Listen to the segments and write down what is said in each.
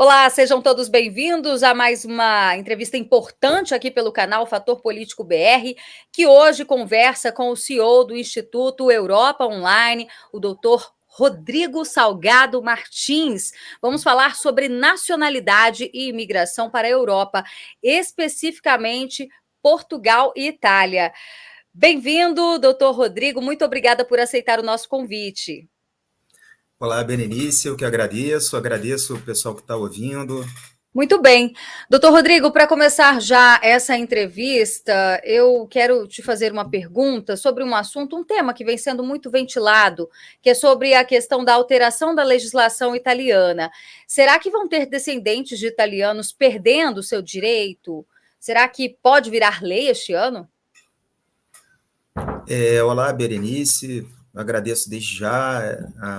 Olá, sejam todos bem-vindos a mais uma entrevista importante aqui pelo canal Fator Político BR, que hoje conversa com o CEO do Instituto Europa Online, o doutor Rodrigo Salgado Martins. Vamos falar sobre nacionalidade e imigração para a Europa, especificamente Portugal e Itália. Bem-vindo, doutor Rodrigo, muito obrigada por aceitar o nosso convite. Olá, Berenice, eu que agradeço o pessoal que está ouvindo. Muito bem. Doutor Rodrigo, para começar já essa entrevista, eu quero te fazer uma pergunta sobre um assunto, um tema que vem sendo muito ventilado, que é sobre a questão da alteração da legislação italiana. Será que vão ter descendentes de italianos perdendo o seu direito? Será que pode virar lei este ano? Olá, Berenice, agradeço desde já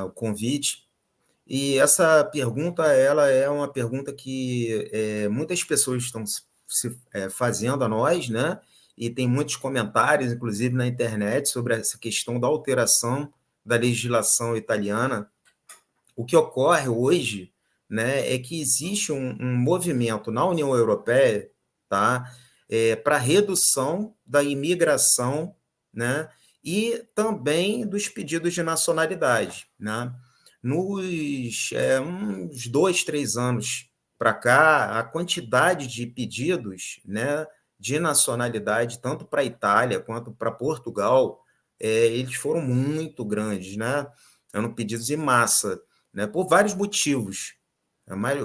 o convite. E essa pergunta, ela é uma pergunta que muitas pessoas estão fazendo a nós, né? E tem muitos comentários, inclusive na internet, sobre essa questão da alteração da legislação italiana. O que ocorre hoje, né, é que existe um movimento na União Europeia, tá, para redução da imigração, né, e também dos pedidos de nacionalidade, né? Uns 2, 3 anos para cá, a quantidade de pedidos, né, de nacionalidade, tanto para a Itália quanto para Portugal, eles foram muito grandes, né? Eram pedidos em massa, né, por vários motivos,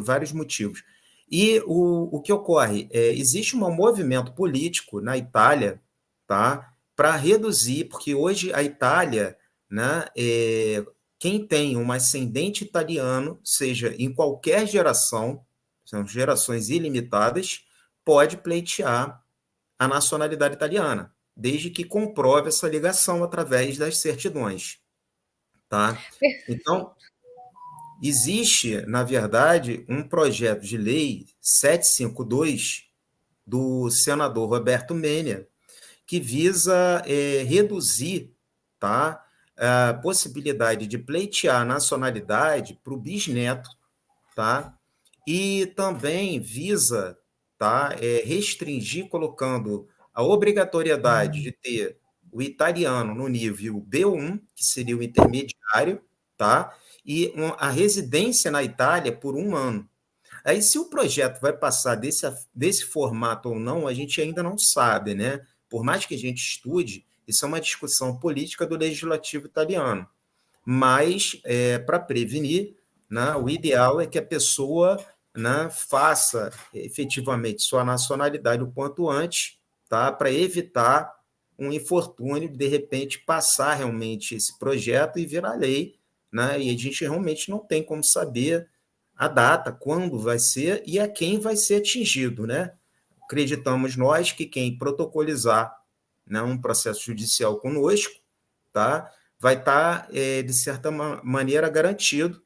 vários motivos. E o que ocorre? Existe um movimento político na Itália, tá, para reduzir, porque hoje a Itália, né, quem tem um ascendente italiano, seja em qualquer geração, são gerações ilimitadas, pode pleitear a nacionalidade italiana, desde que comprove essa ligação através das certidões. Tá? Então, Perfeito. existe, na verdade, um projeto de lei 752 do senador Roberto Menia, que visa reduzir, tá, a possibilidade de pleitear nacionalidade para o bisneto, tá? E também visa, tá, restringir, colocando a obrigatoriedade de ter o italiano no nível B1, que seria o intermediário, tá? E a residência na Itália por 1 ano. Aí, se o projeto vai passar desse formato ou não, a gente ainda não sabe, né? Por mais que a gente estude, isso é uma discussão política do legislativo italiano. Mas, para prevenir, né, o ideal é que a pessoa, né, faça efetivamente sua nacionalidade o quanto antes, tá? Para evitar um infortúnio, de repente passar realmente esse projeto e virar lei, né? E a gente realmente não tem como saber a data, quando vai ser e a quem vai ser atingido, né? Acreditamos nós que quem protocolizar, né, um processo judicial conosco, tá, vai estar, de certa maneira, garantido,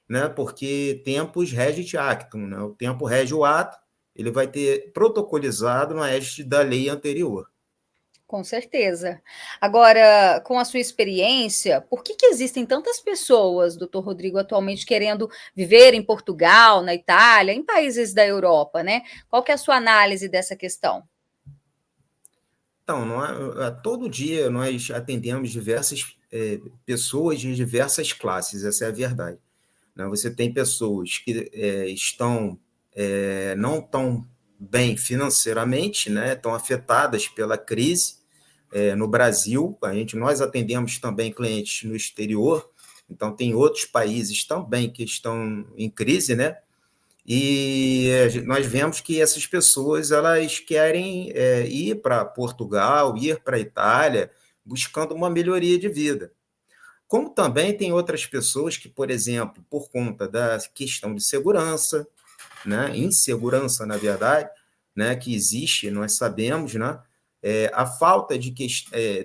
né, porque tempus regit actum, né, o tempo rege o ato, ele vai ter protocolizado na égide da lei anterior. Com certeza. Agora, com a sua experiência, por que existem tantas pessoas, doutor Rodrigo, atualmente querendo viver em Portugal, na Itália, em países da Europa, né? Qual que é a sua análise dessa questão? Então, todo dia nós atendemos diversas pessoas de diversas classes, essa é a verdade. Né? Você tem pessoas que não tão bem financeiramente, né? Estão afetadas pela crise no Brasil. Nós atendemos também clientes no exterior, então tem outros países também que estão em crise, né? E nós vemos que essas pessoas elas querem ir para Portugal, ir para a Itália, buscando uma melhoria de vida. Como também tem outras pessoas que, por exemplo, por conta da questão de segurança, né, insegurança, na verdade, né, que existe, nós sabemos, né, a falta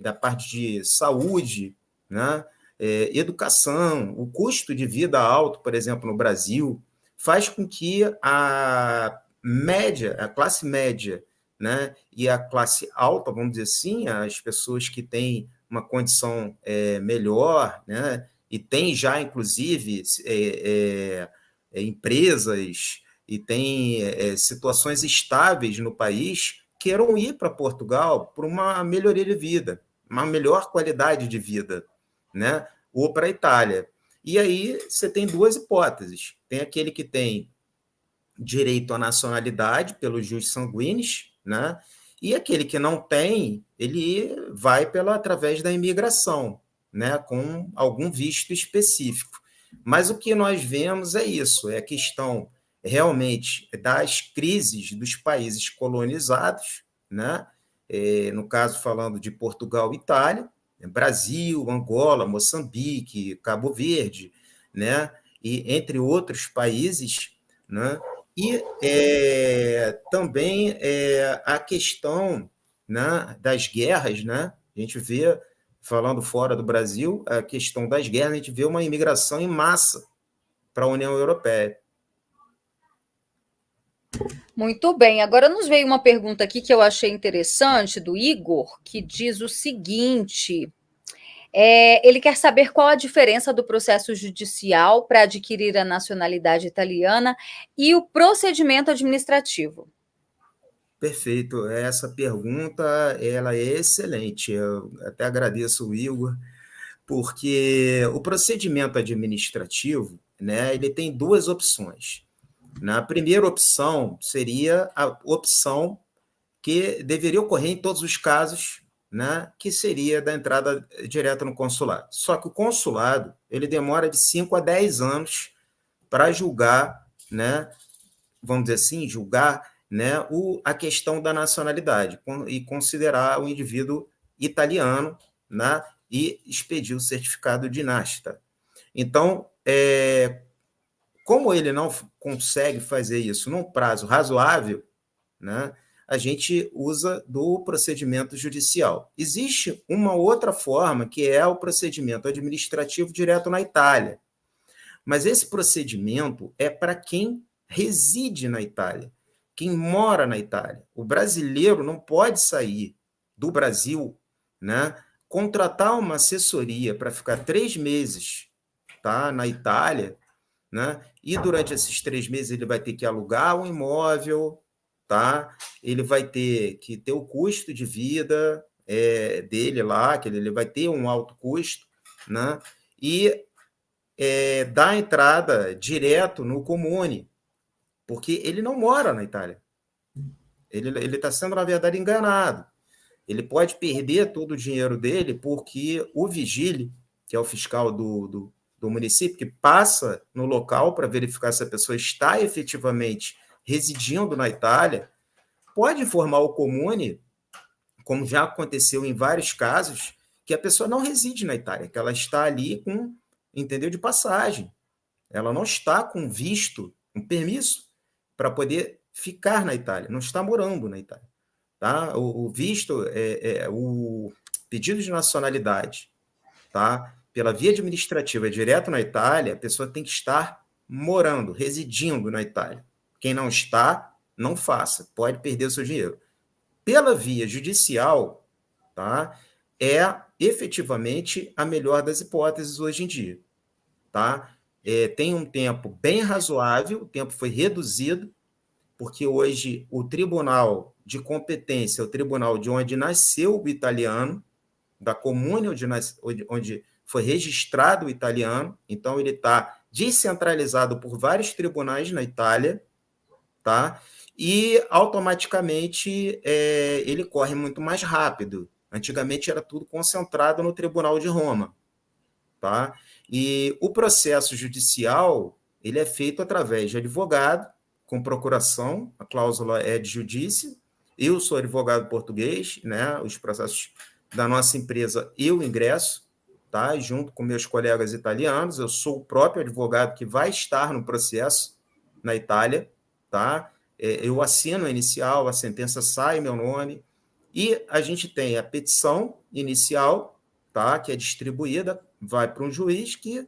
da parte de saúde, né, educação, o custo de vida alto, por exemplo, no Brasil, faz com que a classe média, né, e a classe alta, vamos dizer assim, as pessoas que têm uma condição melhor, né, e tem já, inclusive, empresas e têm situações estáveis no país, queiram ir para Portugal por uma melhoria de vida, uma melhor qualidade de vida, né? Ou para a Itália. E aí você tem duas hipóteses. Tem aquele que tem direito à nacionalidade pelos jus sanguinis, né? E aquele que não tem, ele vai através da imigração, né? Com algum visto específico. Mas o que nós vemos é isso, é a questão realmente das crises dos países colonizados, né? No caso, falando de Portugal e Itália, Brasil, Angola, Moçambique, Cabo Verde, né? E entre outros países, né? E também a questão, né, das guerras, né? A gente vê, falando fora do Brasil, a questão das guerras, a gente vê uma imigração em massa para a União Europeia. Muito bem. Agora nos veio uma pergunta aqui que eu achei interessante, do Igor, que diz o seguinte: ele quer saber qual a diferença do processo judicial para adquirir a nacionalidade italiana e o procedimento administrativo. Perfeito. Essa pergunta ela é excelente. Eu até agradeço o Igor, porque o procedimento administrativo, né, ele tem duas opções. Na primeira opção seria a opção que deveria ocorrer em todos os casos, né, que seria da entrada direta no consulado. Só que o consulado ele demora de 5 a 10 anos para julgar, né, vamos dizer assim, julgar, né, a questão da nacionalidade e considerar o indivíduo italiano, né, e expedir o certificado de nascita. Então, como ele não consegue fazer isso num prazo razoável, né, a gente usa do procedimento judicial. Existe uma outra forma, que é o procedimento administrativo direto na Itália. Mas esse procedimento é para quem reside na Itália, quem mora na Itália. O brasileiro não pode sair do Brasil, né, contratar uma assessoria para ficar 3 meses, tá, na Itália, né, e durante esses 3 meses ele vai ter que alugar um imóvel, tá? Ele vai ter que ter o custo de vida dele lá, que ele vai ter um alto custo, né? E dar entrada direto no Comune, porque ele não mora na Itália. Ele está sendo, na verdade, enganado. Ele pode perder todo o dinheiro dele porque o vigile, que é o fiscal do município, que passa no local para verificar se a pessoa está efetivamente residindo na Itália, pode informar o Comune, como já aconteceu em vários casos, que a pessoa não reside na Itália, que ela está ali com, entendeu, de passagem. Ela não está com visto, um permisso para poder ficar na Itália, não está morando na Itália. Tá? O visto, o pedido de nacionalidade, tá? Pela via administrativa direto na Itália, a pessoa tem que estar morando, residindo na Itália. Quem não está, não faça, pode perder o seu dinheiro. Pela via judicial, tá? É efetivamente a melhor das hipóteses hoje em dia. Tá? Tem um tempo bem razoável, o tempo foi reduzido, porque hoje o tribunal de competência é o tribunal de onde nasceu o italiano, da comune onde foi registrado o italiano, então ele está descentralizado por vários tribunais na Itália, tá? E automaticamente ele corre muito mais rápido. Antigamente era tudo concentrado no Tribunal de Roma, tá? E o processo judicial ele é feito através de advogado, com procuração, a cláusula é de judício. Eu sou advogado português, né? Os processos da nossa empresa eu ingresso, tá? Junto com meus colegas italianos, eu sou o próprio advogado que vai estar no processo na Itália, tá? Eu assino a inicial, a sentença sai em meu nome, e a gente tem a petição inicial, tá? Que é distribuída, vai para um juiz que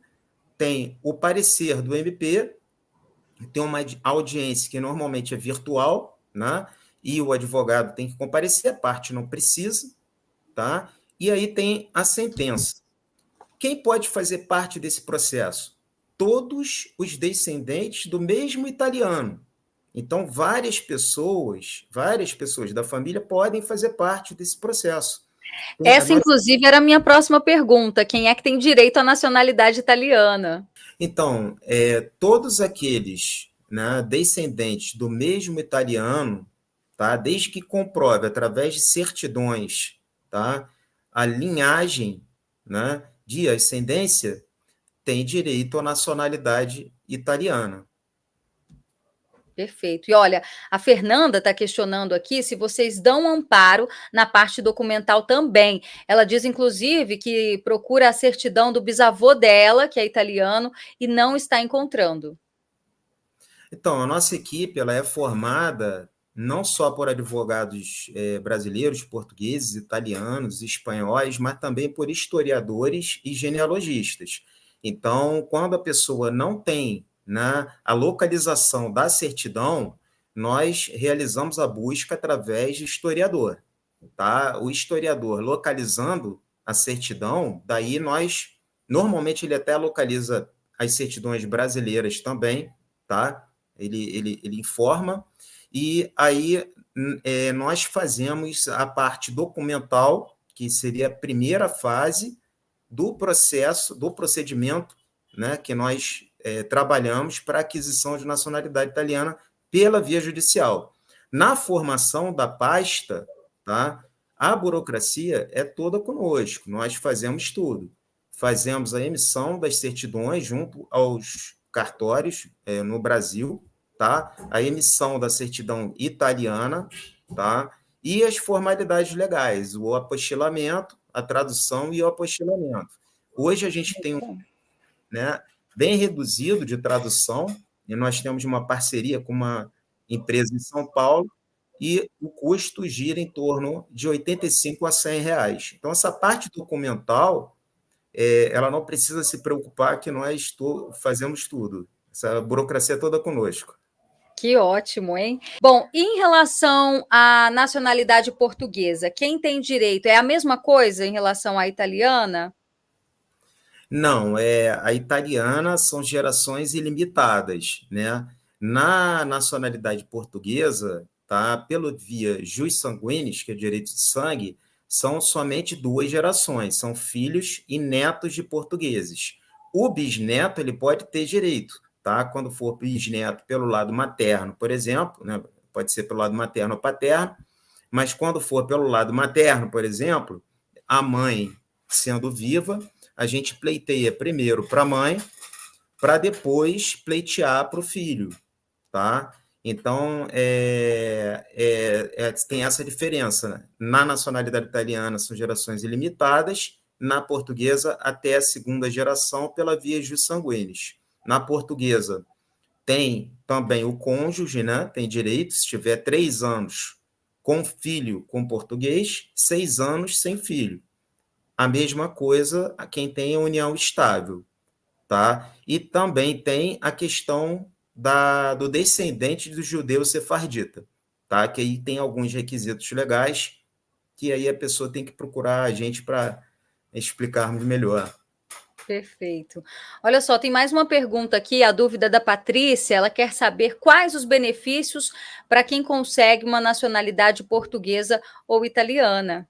tem o parecer do MP, tem uma audiência que normalmente é virtual, né? E o advogado tem que comparecer, a parte não precisa, tá? E aí tem a sentença. Quem pode fazer parte desse processo? Todos os descendentes do mesmo italiano, Então, várias pessoas da família podem fazer parte desse processo. Essa, inclusive, era a minha próxima pergunta. Quem é que tem direito à nacionalidade italiana? Então, todos aqueles, né, descendentes do mesmo italiano, tá, desde que comprove através de certidões, tá, a linhagem, né, de ascendência, tem direito à nacionalidade italiana. Perfeito. E olha, a Fernanda está questionando aqui se vocês dão amparo na parte documental também. Ela diz, inclusive, que procura a certidão do bisavô dela, que é italiano, e não está encontrando. Então, a nossa equipe ela é formada não só por advogados brasileiros, portugueses, italianos, espanhóis, mas também por historiadores e genealogistas. Então, quando a pessoa não tem, né, a localização da certidão, nós realizamos a busca através de historiador. Tá? O historiador localizando a certidão, daí nós, normalmente ele até localiza as certidões brasileiras também, tá? Ele informa, e aí nós fazemos a parte documental, que seria a primeira fase do processo, do procedimento, né, que nós trabalhamos para aquisição de nacionalidade italiana pela via judicial. Na formação da pasta, tá, a burocracia é toda conosco, nós fazemos tudo. Fazemos a emissão das certidões junto aos cartórios no Brasil, tá? A emissão da certidão italiana, tá? E as formalidades legais, o apostilamento, a tradução e o apostilamento. Hoje a gente tem né, bem reduzido de tradução, e nós temos uma parceria com uma empresa em São Paulo, e o custo gira em torno de R$ 85 a R$ 100. Então, essa parte documental, ela não precisa se preocupar que nós fazemos tudo. Essa burocracia é toda conosco. Que ótimo, hein? Bom, e em relação à nacionalidade portuguesa, quem tem direito é a mesma coisa em relação à italiana? Não, a italiana são gerações ilimitadas, né? Na nacionalidade portuguesa, tá? Pelo via jus sanguinis, que é direito de sangue, são somente 2 gerações, são filhos e netos de portugueses. O bisneto ele pode ter direito, tá? Quando for bisneto pelo lado materno, por exemplo, né? Pode ser pelo lado materno ou paterno, mas quando for pelo lado materno, por exemplo, a mãe sendo viva, a gente pleiteia primeiro para a mãe, para depois pleitear para o filho, tá? Então, tem essa diferença. Né? Na nacionalidade italiana, são gerações ilimitadas, na portuguesa, até a segunda geração, pela via jus sanguinis. Na portuguesa, tem também o cônjuge, né? Tem direito, se tiver 3 anos com filho com português, 6 anos sem filho. A mesma coisa a quem tem a união estável, tá? E também tem a questão do descendente do judeu sefardita, tá? Que aí tem alguns requisitos legais que aí a pessoa tem que procurar a gente para explicarmos melhor. Perfeito. Olha só, tem mais uma pergunta aqui, a dúvida da Patrícia, ela quer saber quais os benefícios para quem consegue uma nacionalidade portuguesa ou italiana.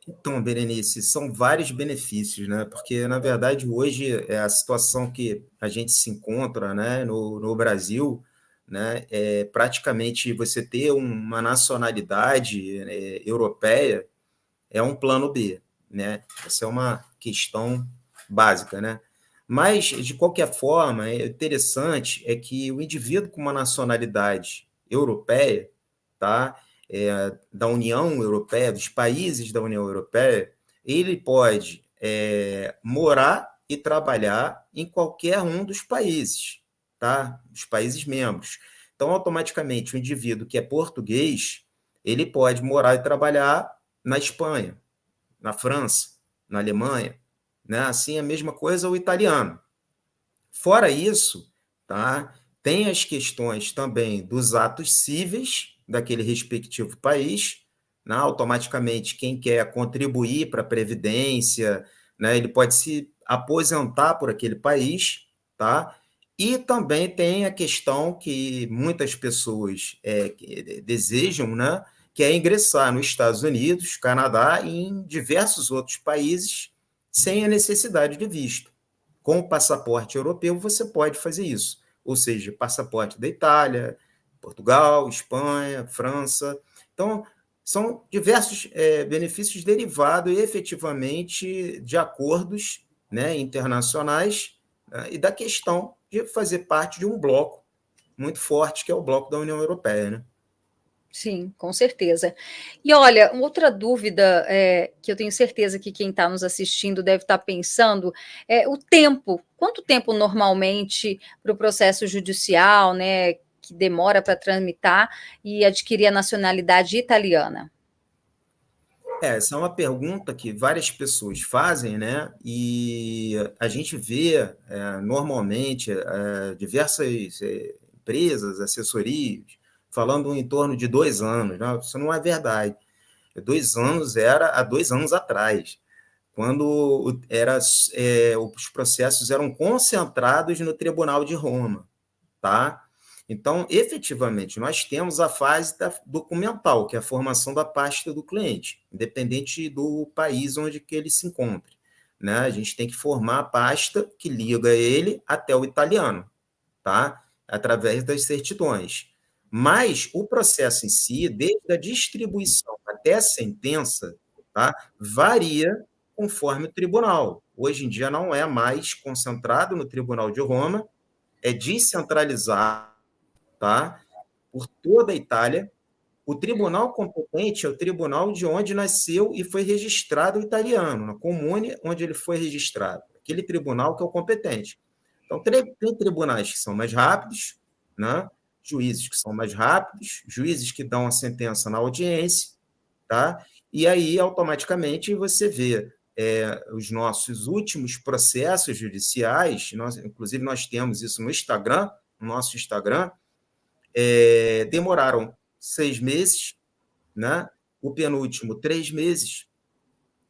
Então, Berenice, são vários benefícios, né? Porque, na verdade, hoje é a situação que a gente se encontra, né, no Brasil, né, é praticamente você ter uma nacionalidade europeia é um plano B, né? Essa é uma questão básica, né? Mas, de qualquer forma, é interessante é que o indivíduo com uma nacionalidade europeia, tá? Da União Europeia, dos países da União Europeia, ele pode morar e trabalhar em qualquer um dos países, tá? Dos países membros. Então, automaticamente, o indivíduo que é português, ele pode morar e trabalhar na Espanha, na França, na Alemanha, né? Assim, a mesma coisa o italiano. Fora isso, tá? Tem as questões também dos atos cíveis daquele respectivo país, né? Automaticamente, quem quer contribuir para a Previdência, né? Ele pode se aposentar por aquele país, tá? E também tem a questão que muitas pessoas que desejam, né, que é ingressar nos Estados Unidos, Canadá e em diversos outros países sem a necessidade de visto. Com o passaporte europeu, você pode fazer isso. Ou seja, passaporte da Itália, Portugal, Espanha, França. Então, são diversos benefícios derivados efetivamente de acordos, né, internacionais, né, e da questão de fazer parte de um bloco muito forte, que é o bloco da União Europeia. Né? Sim, com certeza. E olha, outra dúvida, que eu tenho certeza que quem está nos assistindo deve estar pensando, é o tempo. Quanto tempo normalmente para o processo judicial, né, que demora para tramitar e adquirir a nacionalidade italiana? Essa é uma pergunta que várias pessoas fazem, né? E a gente vê normalmente diversas empresas, assessorias, falando em torno de 2 anos. Né? Isso não é verdade. 2 anos era há 2 anos atrás, quando os processos eram concentrados no Tribunal de Roma, tá? Então, efetivamente, nós temos a fase documental, que é a formação da pasta do cliente, independente do país onde que ele se encontre. Né? A gente tem que formar a pasta que liga ele até o italiano, tá? Através das certidões. Mas o processo em si, desde a distribuição até a sentença, tá? Varia conforme o tribunal. Hoje em dia não é mais concentrado no Tribunal de Roma, é descentralizado, tá? Por toda a Itália. O tribunal competente é o tribunal de onde nasceu e foi registrado o italiano, na comune onde ele foi registrado. Aquele tribunal que é o competente. Então, tem tribunais que são mais rápidos, né? Juízes que são mais rápidos, juízes que dão a sentença na audiência, tá? E aí, automaticamente, você vê os nossos últimos processos judiciais, inclusive nós temos isso no Instagram, no nosso Instagram, demoraram 6 meses, né? O penúltimo, 3 meses.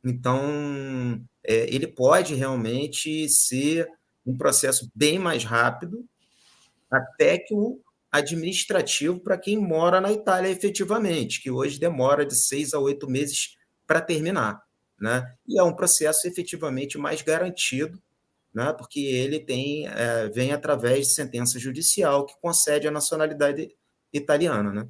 Então, ele pode realmente ser um processo bem mais rápido, até que o administrativo para quem mora na Itália efetivamente, que hoje demora de 6 a 8 meses para terminar. Né? E é um processo efetivamente mais garantido, né? Porque ele vem através de sentença judicial que concede a nacionalidade italiana. Né?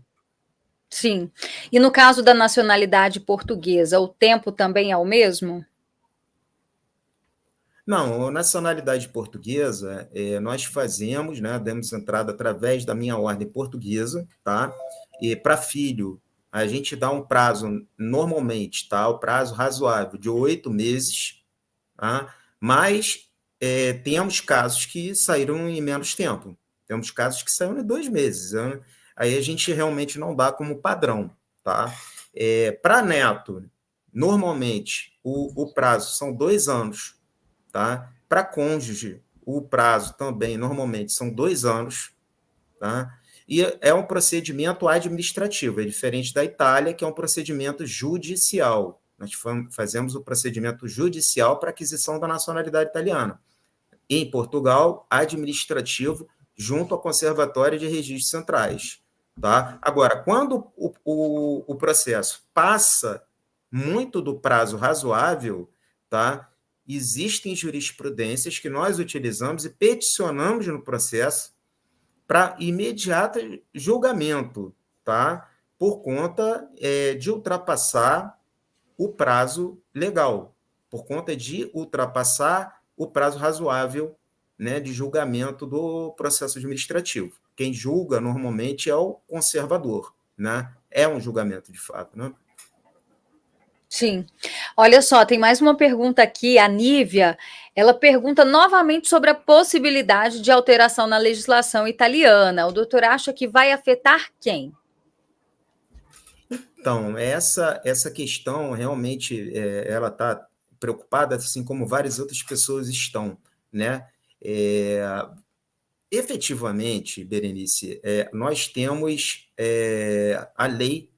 Sim. E no caso da nacionalidade portuguesa, o tempo também é o mesmo? Não, a nacionalidade portuguesa, nós fazemos, né, demos entrada através da minha ordem portuguesa, tá? E para filho, a gente dá um prazo, normalmente, tá? O prazo razoável de 8 meses, tá? Mas temos casos que saíram em menos tempo. Temos casos que saíram em 2 meses. Né? Aí a gente realmente não dá como padrão, tá? Para neto, normalmente, o prazo são 2 anos, tá? Para cônjuge, o prazo também, normalmente, são 2 anos. Tá? E é um procedimento administrativo, é diferente da Itália, que é um procedimento judicial. Nós fazemos o procedimento judicial para aquisição da nacionalidade italiana. Em Portugal, administrativo, junto ao Conservatório de Registros Centrais. Tá? Agora, quando o processo passa muito do prazo razoável, tá? Existem jurisprudências que nós utilizamos e peticionamos no processo para imediato julgamento, tá? Por conta de ultrapassar o prazo legal, por conta de ultrapassar o prazo razoável, né, de julgamento do processo administrativo. Quem julga normalmente é o conservador, né? É um julgamento de fato, né? Sim. Olha só, tem mais uma pergunta aqui, a Nívia, ela pergunta novamente sobre a possibilidade de alteração na legislação italiana. O doutor acha que vai afetar quem? Então, essa questão realmente ela está preocupada, assim como várias outras pessoas estão, né? É, efetivamente, Berenice, nós temos a lei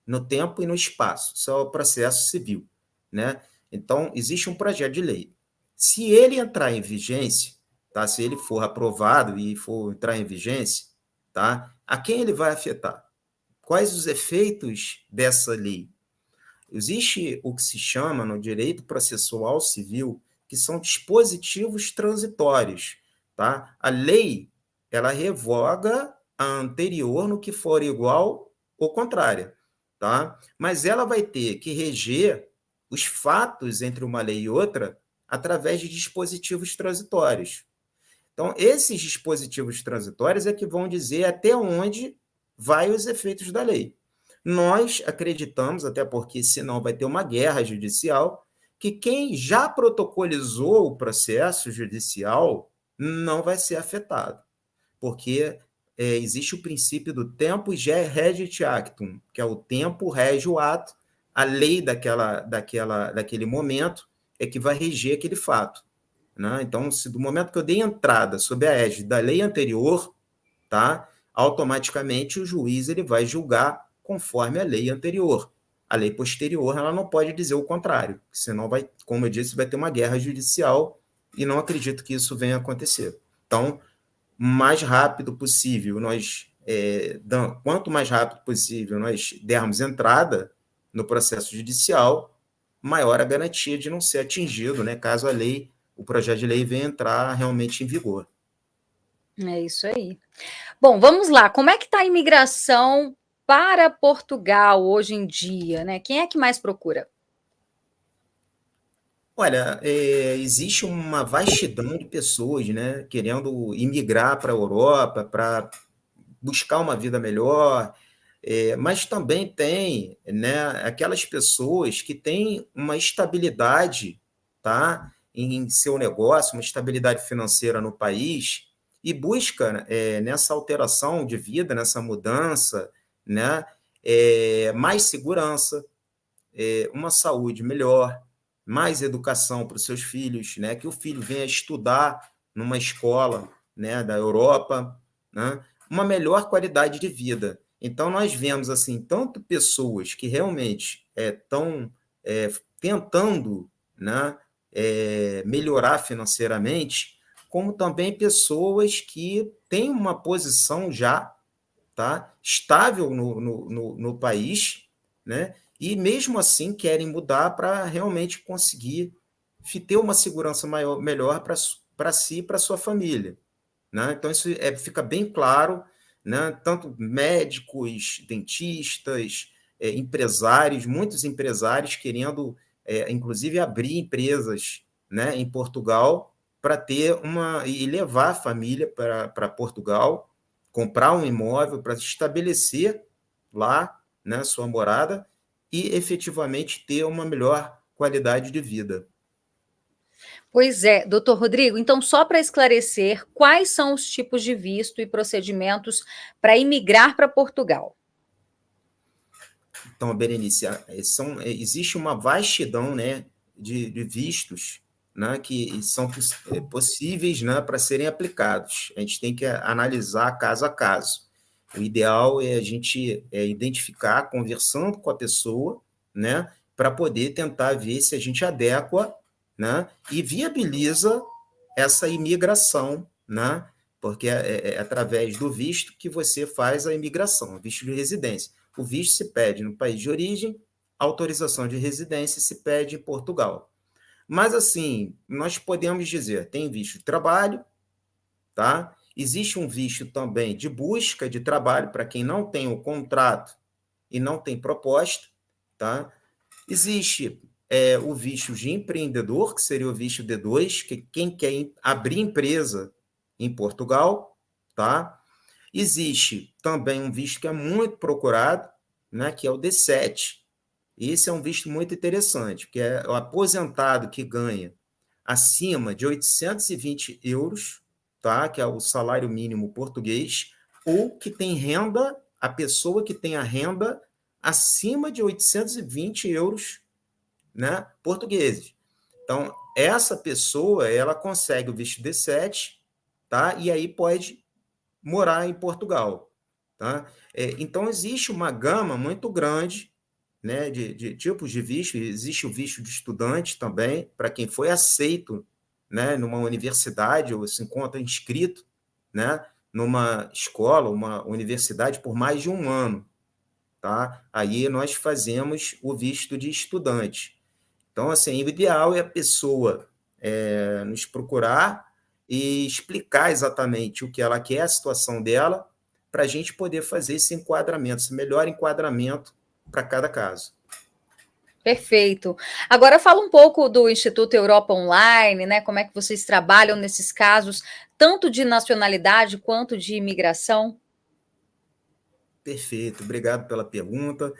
no tempo e no espaço, isso é o processo civil, né? Então, existe um projeto de lei. Se ele entrar em vigência, tá? Se ele for aprovado e for entrar em vigência, tá? A quem ele vai afetar? Quais os efeitos dessa lei? Existe o que se chama no direito processual civil, que são dispositivos transitórios, tá? A lei, ela revoga a anterior no que for igual ou contrária, tá? Mas ela vai ter que reger os fatos entre uma lei e outra através de dispositivos transitórios. Então, esses dispositivos transitórios é que vão dizer até onde vai os efeitos da lei. Nós acreditamos, até porque senão vai ter uma guerra judicial, que quem já protocolizou o processo judicial não vai ser afetado, porque existe o princípio do tempus regit actum, que é o tempo rege o ato, a lei daquele momento é que vai reger aquele fato. Né? Então, se do momento que eu dei entrada sob a égide da lei anterior, tá? Automaticamente o juiz ele vai julgar conforme a lei anterior. A lei posterior ela não pode dizer o contrário, senão vai, como eu disse, vai ter uma guerra judicial e não acredito que isso venha a acontecer. Então, mais rápido possível quanto mais rápido possível nós dermos entrada no processo judicial, maior a garantia de não ser atingido, né, caso o projeto de lei venha entrar realmente em vigor. É isso aí. Bom, vamos lá. Como é que está a imigração para Portugal hoje em dia, né? Quem é que mais procura? Olha, existe uma vastidão de pessoas, né, querendo imigrar para a Europa para buscar uma vida melhor, mas também tem, né, aquelas pessoas que têm uma estabilidade, tá, em seu negócio, uma estabilidade financeira no país e busca, nessa alteração de vida, nessa mudança, né, mais segurança, uma saúde melhor, mais educação para os seus filhos, né? Que o filho venha estudar numa escola, né, da Europa, né? Uma melhor qualidade de vida. Então, nós vemos assim tanto pessoas que realmente estão tentando, né, melhorar financeiramente, como também pessoas que têm uma posição já, tá, estável no país, né, e mesmo assim querem mudar para realmente conseguir ter uma segurança melhor para si e para sua família. Né? Então, isso fica bem claro, né? Tanto médicos, dentistas, empresários, muitos empresários querendo, inclusive, abrir empresas, né, em Portugal para ter e levar a família para Portugal, comprar um imóvel para estabelecer lá, né, sua morada e efetivamente ter uma melhor qualidade de vida. Pois é, doutor Rodrigo, então, só para esclarecer, quais são os tipos de visto e procedimentos para imigrar para Portugal? Então, Berenice, existe uma vastidão, né, de vistos, né, que são possíveis, né, para serem aplicados. A gente tem que analisar caso a caso. O ideal é a gente identificar, conversando com a pessoa, né, para poder tentar ver se a gente adequa, né, e viabiliza essa imigração, né, porque é através do visto que você faz a imigração, visto de residência. O visto se pede no país de origem, a autorização de residência se pede em Portugal. Mas, assim, nós podemos dizer, tem visto de trabalho, tá? Existe um visto também de busca de trabalho para quem não tem o contrato e não tem proposta, tá? Existe o visto de empreendedor, que seria o visto D2, que quem quer abrir empresa em Portugal, tá? Existe também um visto que é muito procurado, né, que é o D7. Esse é um visto muito interessante, porque é o aposentado que ganha acima de 820 euros, tá, que é o salário mínimo português, ou que tem renda, a pessoa que tem a renda acima de 820 euros, né, portugueses. Então, essa pessoa, ela consegue o visto D7, tá, e aí pode morar em Portugal. Tá? Então, existe uma gama muito grande, né, de tipos de visto. Existe o visto de estudante também, para quem foi aceito, né, numa universidade ou se encontra inscrito, né, numa escola, uma universidade por mais de um ano, tá? Aí nós fazemos o visto de estudante. Então, assim, o ideal é a pessoa nos procurar e explicar exatamente o que ela quer, a situação dela, para a gente poder fazer esse enquadramento, esse melhor enquadramento para cada caso. Perfeito. Agora fala um pouco do Instituto Europa Online, né? Como é que vocês trabalham nesses casos, tanto de nacionalidade quanto de imigração? Perfeito, obrigado pela pergunta.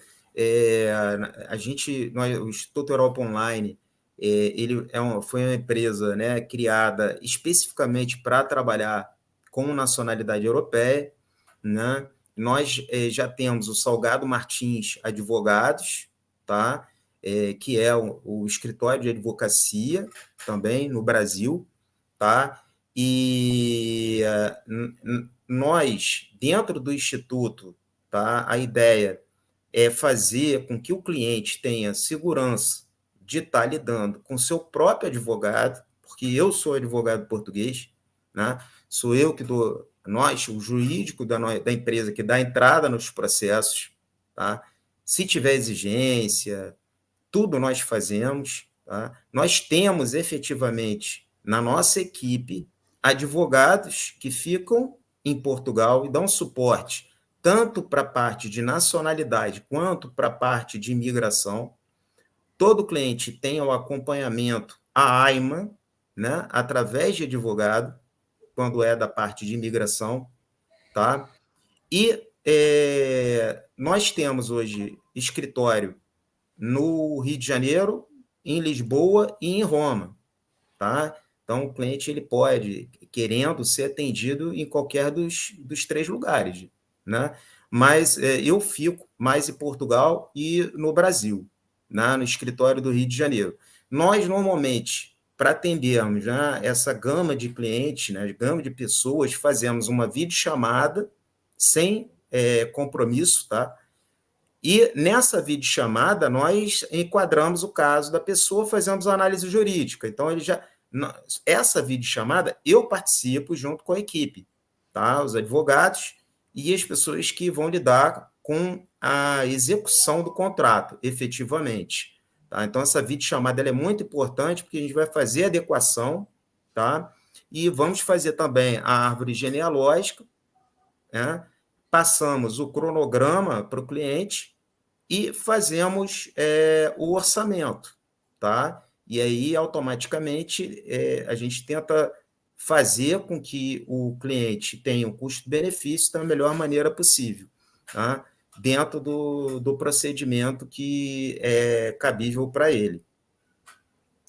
O Instituto Europa Online, ele foi uma empresa, né, criada especificamente para trabalhar com nacionalidade europeia, né? Nós já temos o Salgado Martins Advogados, tá? Que é o escritório de advocacia também no Brasil, tá? E nós, dentro do Instituto, tá? A ideia é fazer com que o cliente tenha segurança de estar lidando com seu próprio advogado, porque eu sou advogado português, né? Sou eu que dou, nós, o jurídico da empresa que dá entrada nos processos, tá? Se tiver exigência, tudo nós fazemos, tá? Nós temos efetivamente na nossa equipe advogados que ficam em Portugal e dão suporte tanto para a parte de nacionalidade quanto para a parte de imigração. Todo cliente tem o acompanhamento à AIMA, né, através de advogado, quando é da parte de imigração, tá? E nós temos hoje escritório no Rio de Janeiro, em Lisboa e em Roma, tá? Então, o cliente ele pode, querendo ser atendido em qualquer dos três lugares, né? Mas eu fico mais em Portugal e no Brasil, né? No escritório do Rio de Janeiro. Nós, normalmente, para atendermos, né, essa gama de clientes, né, gama de pessoas, fazemos uma videochamada sem compromisso, tá? E nessa videochamada, nós enquadramos o caso da pessoa, fazemos a análise jurídica. Então, essa videochamada, eu participo junto com a equipe, tá? Os advogados e as pessoas que vão lidar com a execução do contrato, efetivamente. Tá? Então, essa videochamada ela é muito importante, porque a gente vai fazer a adequação, tá? E vamos fazer também a árvore genealógica, né? Passamos o cronograma para o cliente e fazemos o orçamento, tá? E aí, automaticamente, a gente tenta fazer com que o cliente tenha um custo-benefício da melhor maneira possível, tá? Dentro do procedimento que é cabível para ele.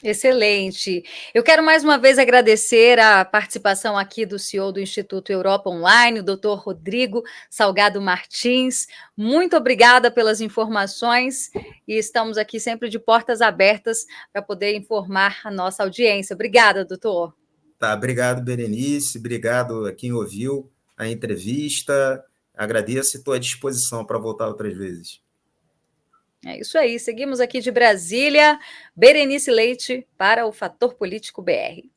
Excelente. Eu quero mais uma vez agradecer a participação aqui do CEO do Instituto Europa Online, o doutor Rodrigo Salgado Martins. Muito obrigada pelas informações e estamos aqui sempre de portas abertas para poder informar a nossa audiência. Obrigada, doutor. Tá, obrigado, Berenice, obrigado a quem ouviu a entrevista. Agradeço e estou à disposição para voltar outras vezes. É isso aí. Seguimos aqui de Brasília. Berenice Leite para o Fator Político BR.